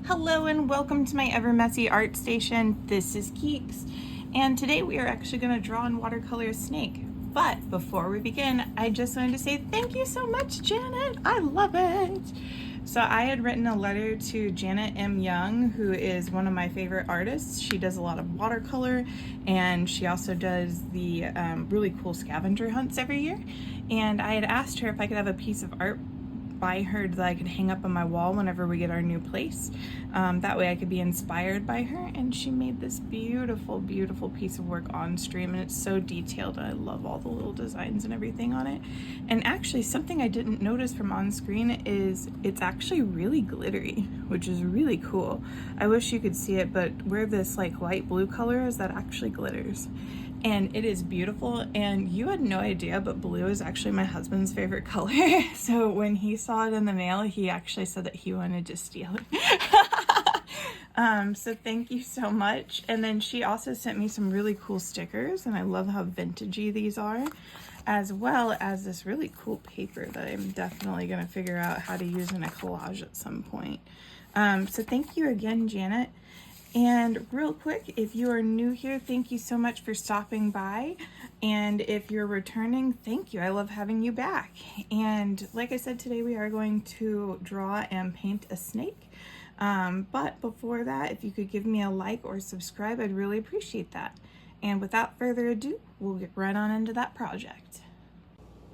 Hello and welcome to my ever messy art station. This is Keeks, and today we are actually going to draw and watercolor a snake. But before we begin, I just wanted to say thank you so much, Janet. I love it. So I had written a letter to Janet M. Young, who is one of my favorite artists. She does a lot of watercolor, and she also does the really cool scavenger hunts every year. And I had asked her if I could have a piece of art by her that I could hang up on my wall whenever we get our new place. That way I could be inspired by her, and she made this beautiful, beautiful piece of work on stream, and it's so detailed. I love all the little designs and everything on it. And actually, something I didn't notice from on screen is it's actually really glittery, which is really cool. I wish you could see it, but where this like light blue color is, that actually glitters. And it is beautiful, and you had no idea, but blue is actually my husband's favorite color. So when he saw it in the mail, he actually said that he wanted to steal it. So thank you so much. And then she also sent me some really cool stickers, and I love how vintagey these are, as well as this really cool paper that I'm definitely going to figure out how to use in a collage at some point. So thank you again, Janet. And real quick, if you are new here, thank you so much for stopping by. And if you're returning, thank you. I love having you back. And like I said, today we are going to draw and paint a snake. But before that, if you could give me a like or subscribe, I'd really appreciate that. And without further ado, we'll get right on into that project.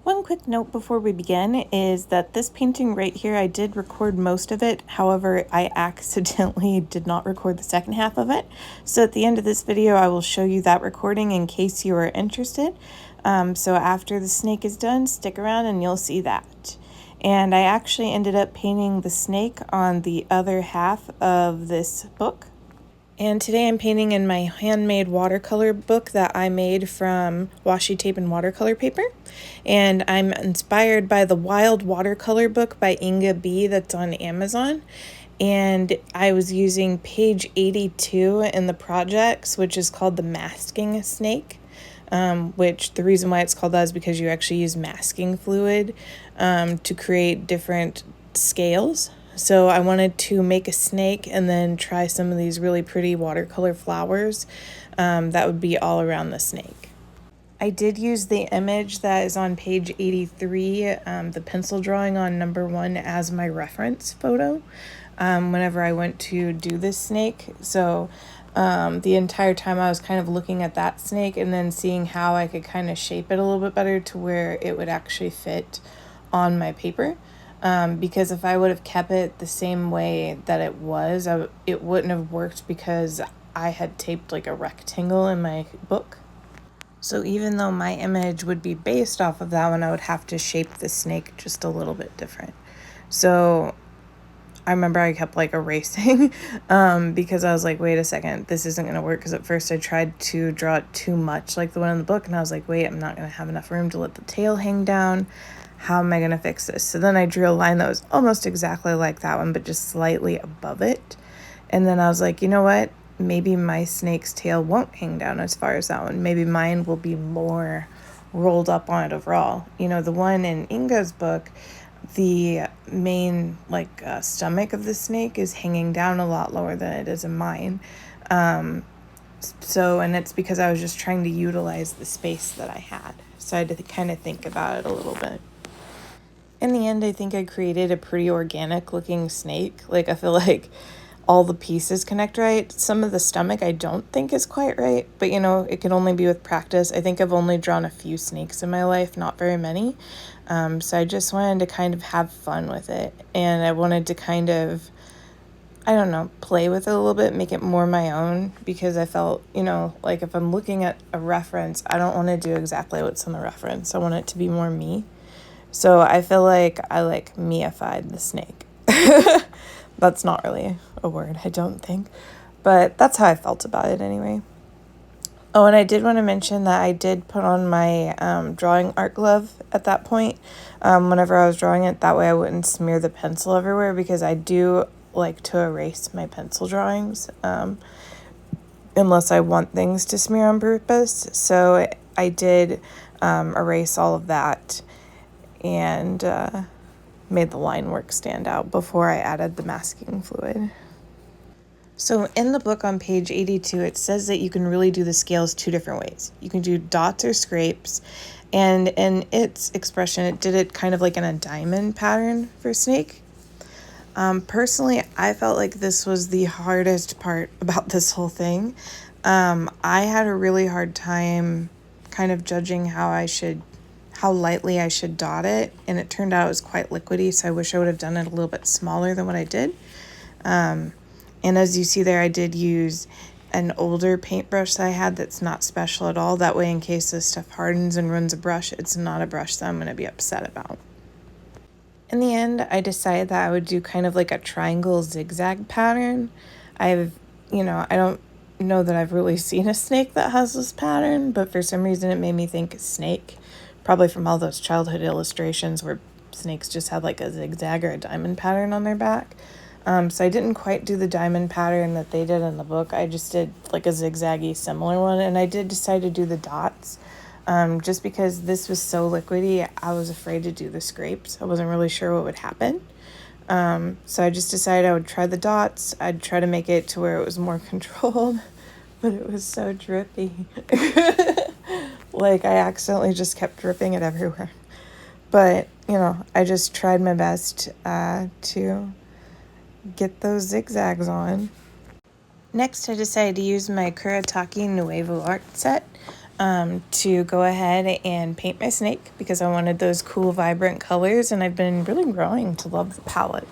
One quick note before we begin is that this painting right here, I did record most of it. However, I accidentally did not record the second half of it. So at the end of this video, I will show you that recording in case you are interested. So after the snake is done, stick around and you'll see that. And I actually ended up painting the snake on the other half of this book. And today I'm painting in my handmade watercolor book that I made from washi tape and watercolor paper. And I'm inspired by the Wild Watercolor book by Inga B that's on Amazon. And I was using page 82 in the projects, which is called the masking snake. Which the reason why it's called that is because you actually use masking fluid to create different scales. So I wanted to make a snake and then try some of these really pretty watercolor flowers that would be all around the snake. I did use the image that is on page 83, the pencil drawing on number 1 as my reference photo whenever I went to do this snake. So the entire time I was kind of looking at that snake and then seeing how I could kind of shape it a little bit better to where it would actually fit on my paper. Because if I would have kept it the same way that it was, it wouldn't have worked because I had taped like a rectangle in my book. So even though my image would be based off of that one, I would have to shape the snake just a little bit different. So I remember I kept like erasing because I was like, wait a second, this isn't going to work. Because at first I tried to draw it too much like the one in the book, and I was like, wait, I'm not going to have enough room to let the tail hang down. How am I going to fix this? So then I drew a line that was almost exactly like that one, but just slightly above it. And then I was like, you know what? Maybe my snake's tail won't hang down as far as that one. Maybe mine will be more rolled up on it overall. You know, the one in Inga's book, the main stomach of the snake is hanging down a lot lower than it is in mine. And it's because I was just trying to utilize the space that I had. So I had to kind of think about it a little bit. In the end, I think I created a pretty organic looking snake. Like, I feel like all the pieces connect right. Some of the stomach I don't think is quite right, but you know, it can only be with practice. I think I've only drawn a few snakes in my life, not very many. So I just wanted to kind of have fun with it. And I wanted to kind of, I don't know, play with it a little bit, make it more my own, because I felt, you know, like if I'm looking at a reference, I don't want to do exactly what's in the reference. I want it to be more me. So I feel like I me-ified the snake. That's not really a word, I don't think. But that's how I felt about it anyway. Oh, and I did want to mention that I did put on my drawing art glove at that point whenever I was drawing it. That way I wouldn't smear the pencil everywhere, because I do like to erase my pencil drawings unless I want things to smear on purpose. So I did erase all of that and made the line work stand out before I added the masking fluid. So in the book on page 82, it says that you can really do the scales two different ways. You can do dots or scrapes, and in its expression, it did it kind of like in a diamond pattern for snake. Personally, I felt like this was the hardest part about this whole thing. I had a really hard time kind of judging how lightly I should dot it, and it turned out it was quite liquidy, so I wish I would have done it a little bit smaller than what I did. And as you see there, I did use an older paintbrush that I had that's not special at all. That way, in case this stuff hardens and ruins a brush, it's not a brush that I'm going to be upset about. In the end, I decided that I would do kind of like a triangle zigzag pattern. I don't know that I've really seen a snake that has this pattern, but for some reason it made me think snake, probably from all those childhood illustrations where snakes just had like a zigzag or a diamond pattern on their back. So I didn't quite do the diamond pattern that they did in the book. I just did like a zigzaggy similar one, and I did decide to do the dots. Just because this was so liquidy, I was afraid to do the scrapes. I wasn't really sure what would happen. So I just decided I would try the dots. I'd try to make it to where it was more controlled, but it was so drippy. Like I accidentally just kept dripping it everywhere. But, I just tried my best to get those zigzags on. Next, I decided to use my Kuretake Nuevo art set to go ahead and paint my snake because I wanted those cool, vibrant colors, and I've been really growing to love the palette.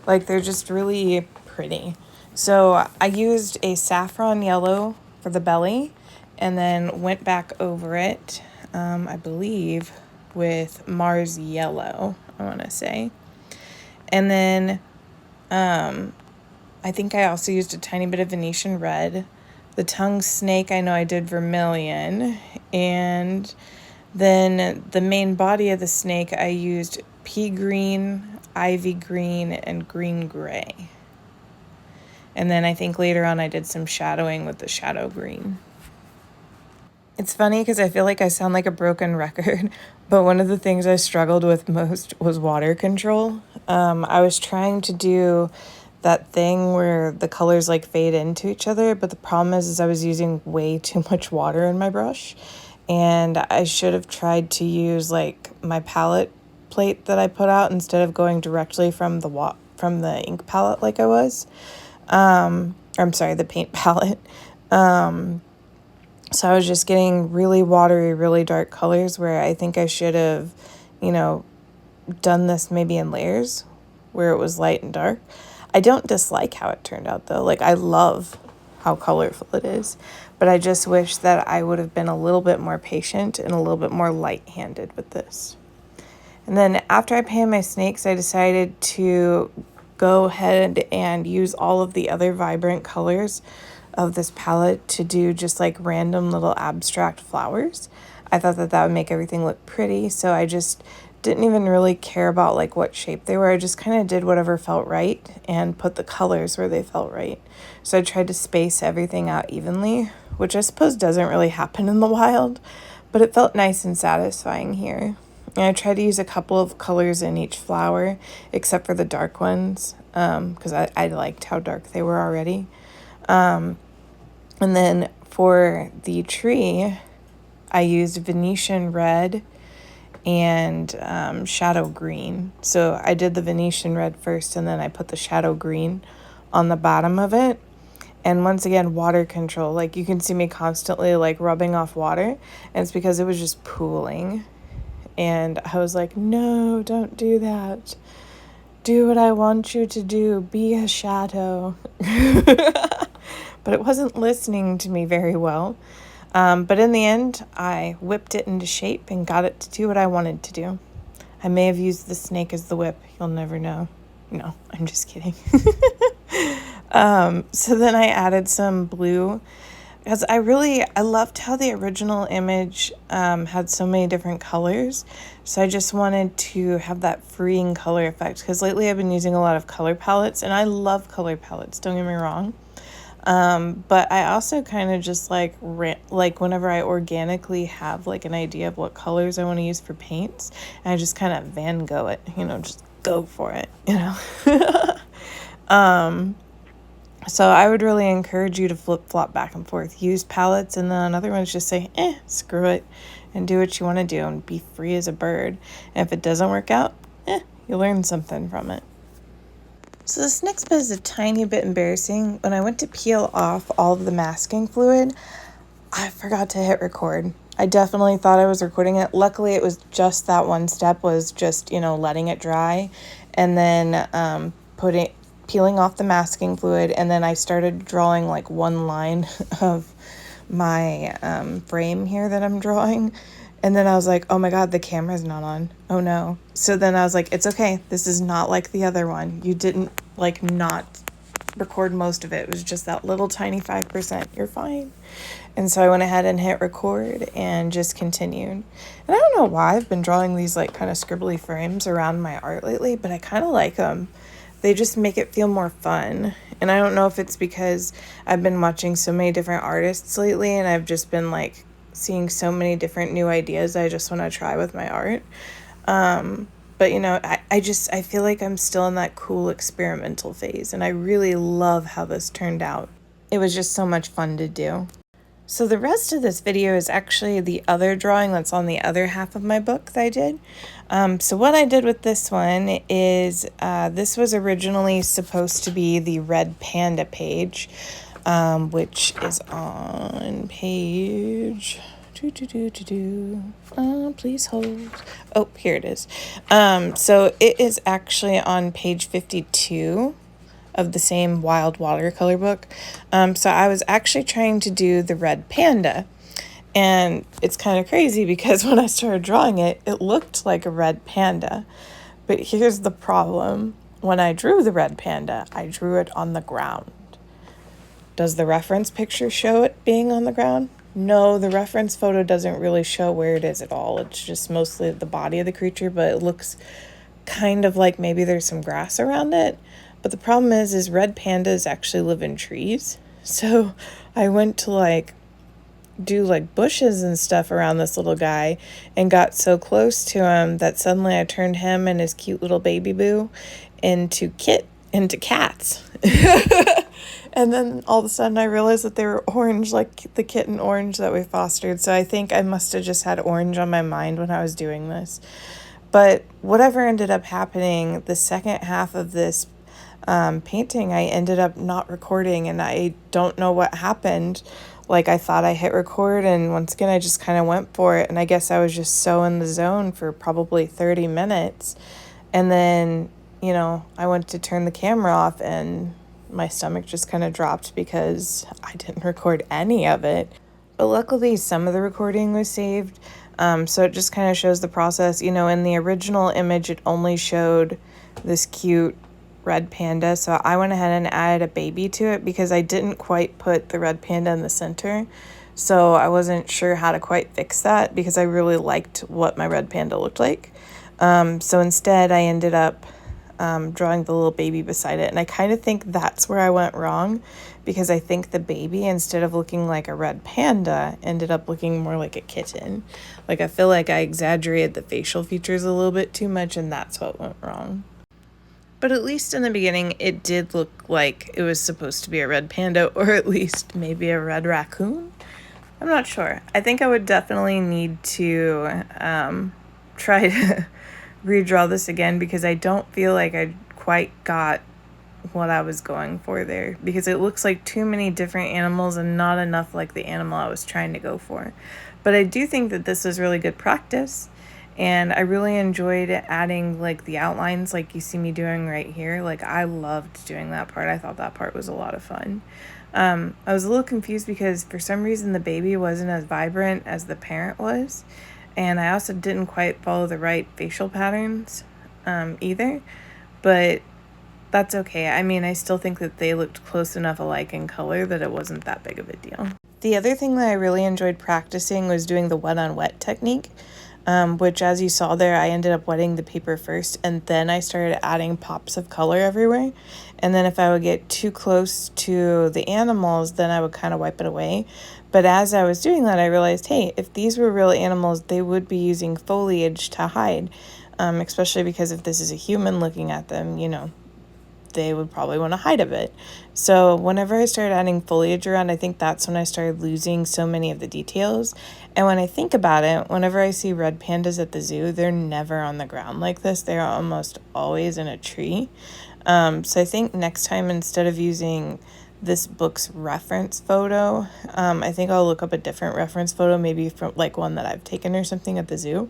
Like, they're just really pretty. So I used a saffron yellow for the belly and then went back over it, I believe, with Mars yellow, I want to say. And then I think I also used a tiny bit of Venetian red. The tongue snake, I know I did vermilion. And then the main body of the snake, I used pea green, ivy green, and green gray. And then I think later on I did some shadowing with the shadow green. It's funny because I feel like I sound like a broken record, but one of the things I struggled with most was water control. I was trying to do that thing where the colors like fade into each other, but the problem is I was using way too much water in my brush, and I should have tried to use like my palette plate that I put out instead of going directly from the ink palette like I was. I'm sorry, the paint palette. So I was just getting really watery, really dark colors where I think I should have, done this maybe in layers where it was light and dark. I don't dislike how it turned out though. Like, I love how colorful it is, but I just wish that I would have been a little bit more patient and a little bit more light-handed with this. And then after I painted my snakes, I decided to go ahead and use all of the other vibrant colors of this palette to do just like random little abstract flowers. I thought that would make everything look pretty, so I just didn't even really care about like what shape they were. I just kind of did whatever felt right and put the colors where they felt right. So I tried to space everything out evenly, which I suppose doesn't really happen in the wild, but it felt nice and satisfying here. And I tried to use a couple of colors in each flower, except for the dark ones, because I liked how dark they were already. And then for the tree, I used Venetian red and shadow green. So I did the Venetian red first, and then I put the shadow green on the bottom of it. And once again, water control. Like, you can see me constantly like rubbing off water, and it's because it was just pooling. And I was like, no, don't do that. Do what I want you to do. Be a shadow. But it wasn't listening to me very well. But in the end, I whipped it into shape and got it to do what I wanted to do. I may have used the snake as the whip. You'll never know. No, I'm just kidding. So then I added some blue because I loved how the original image had so many different colors. So I just wanted to have that freeing color effect, because lately I've been using a lot of color palettes, and I love color palettes, don't get me wrong. But I also kind of just like whenever I organically have like an idea of what colors I want to use for paints, and I just kind of Van Gogh it, just go for it, So I would really encourage you to flip-flop back and forth. Use palettes, and then on other ones just say, screw it, and do what you want to do and be free as a bird. And if it doesn't work out, you learn something from it. So this next bit is a tiny bit embarrassing. When I went to peel off all of the masking fluid, I forgot to hit record. I definitely thought I was recording it. Luckily, it was just that one step, was just, letting it dry, and then peeling off the masking fluid, and then I started drawing like one line of my frame here that I'm drawing. And then I was like, oh my God, the camera's not on. Oh no. So then I was like, it's okay. This is not like the other one. You didn't not record most of it. It was just that little tiny 5%. You're fine. And so I went ahead and hit record and just continued. And I don't know why I've been drawing these kind of scribbly frames around my art lately, but I kind of like them. They just make it feel more fun. And I don't know if it's because I've been watching so many different artists lately, and I've just been seeing so many different new ideas I just want to try with my art. But I feel like I'm still in that cool experimental phase, and I really love how this turned out. It was just so much fun to do. So the rest of this video is actually the other drawing that's on the other half of my book that I did. So what I did with this one is, this was originally supposed to be the red panda page, which is on page... please hold. Oh, here it is. So it is actually on page 52 of the same Wild Watercolor book. So I was actually trying to do the red panda, and it's kind of crazy because when I started drawing it, it looked like a red panda. But here's the problem. When I drew the red panda, I drew it on the ground. Does the reference picture show it being on the ground? No, the reference photo doesn't really show where it is at all. It's just mostly the body of the creature, but it looks kind of like maybe there's some grass around it. But the problem is red pandas actually live in trees. So I went to do bushes and stuff around this little guy and got so close to him that suddenly I turned him and his cute little baby boo into cats. And then all of a sudden I realized that they were orange, like the kitten Orange that we fostered. So I think I must have just had orange on my mind when I was doing this. But whatever ended up happening, the second half of this painting, I ended up not recording, and I don't know what happened. I thought I hit record, and once again, I just kind of went for it. And I guess I was just so in the zone for probably 30 minutes. And then, I went to turn the camera off, and my stomach just kind of dropped because I didn't record any of it. But luckily, some of the recording was saved. So it just kind of shows the process. In the original image, it only showed this cute red panda. So I went ahead and added a baby to it because I didn't quite put the red panda in the center. So I wasn't sure how to quite fix that because I really liked what my red panda looked like. So instead, I ended up drawing the little baby beside it. And I kind of think that's where I went wrong, because I think the baby, instead of looking like a red panda, ended up looking more like a kitten. I feel like I exaggerated the facial features a little bit too much, and that's what went wrong. But at least in the beginning, it did look like it was supposed to be a red panda, or at least maybe a red raccoon. I'm not sure. I think I would definitely need to try to redraw this again, because I don't feel like I quite got what I was going for there, because it looks like too many different animals and not enough like the animal I was trying to go for. But I do think that this was really good practice, and I really enjoyed adding the outlines like you see me doing right here. I loved doing that part. I thought that part was a lot of fun. I was a little confused because for some reason the baby wasn't as vibrant as the parent was. And I also didn't quite follow the right facial patterns either, but that's okay. I mean, I still think that they looked close enough alike in color that it wasn't that big of a deal. The other thing that I really enjoyed practicing was doing the wet on wet technique, which, as you saw there, I ended up wetting the paper first, and then I started adding pops of color everywhere. And then if I would get too close to the animals, then I would kind of wipe it away. But as I was doing that, I realized, hey, if these were real animals, they would be using foliage to hide, especially because if this is a human looking at them, they would probably want to hide a bit. So whenever I started adding foliage around, I think that's when I started losing so many of the details. And when I think about it, whenever I see red pandas at the zoo, they're never on the ground like this. They're almost always in a tree. So I think next time, instead of using this book's reference photo, I think I'll look up a different reference photo, maybe from like one that I've taken or something at the zoo.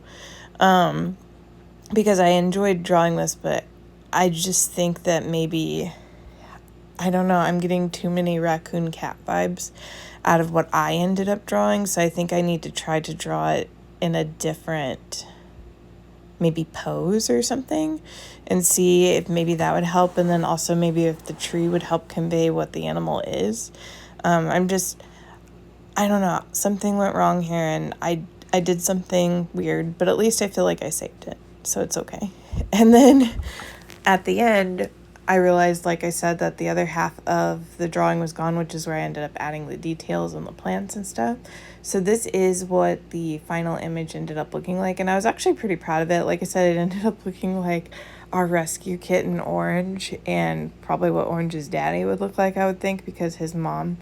Because I enjoyed drawing this, but I just think that maybe, I don't know, I'm getting too many raccoon cat vibes out of what I ended up drawing. So I think I need to try to draw it in a different, maybe pose or something, and see if maybe that would help. And then also maybe if the tree would help convey what the animal is. I don't know, something went wrong here, and I did something weird, but at least I feel like I saved it, so it's okay. And then at the end, I realized, like I said, that the other half of the drawing was gone, which is where I ended up adding the details and the plants and stuff. So this is what the final image ended up looking like, and I was actually pretty proud of it. Like I said, it ended up looking like our rescue kitten Orange, and probably what Orange's daddy would look like, I would think, because his mom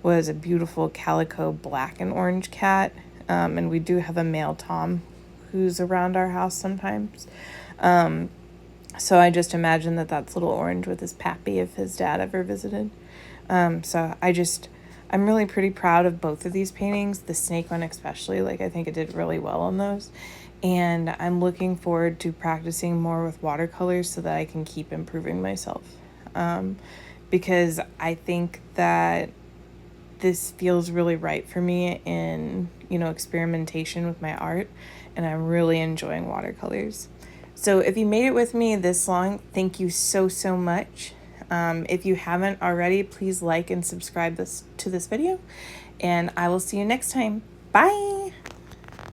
was a beautiful calico black and orange cat. And we do have a male Tom who's around our house sometimes. So I just imagine that that's little Orange with his pappy if his dad ever visited. So I'm really pretty proud of both of these paintings, the snake one especially. Like, I think it did really well on those. And I'm looking forward to practicing more with watercolors so that I can keep improving myself. Because I think that this feels really right for me in, experimentation with my art, and I'm really enjoying watercolors. So if you made it with me this long, thank you so, so much. If you haven't already, please like and subscribe to this video, and I will see you next time. Bye.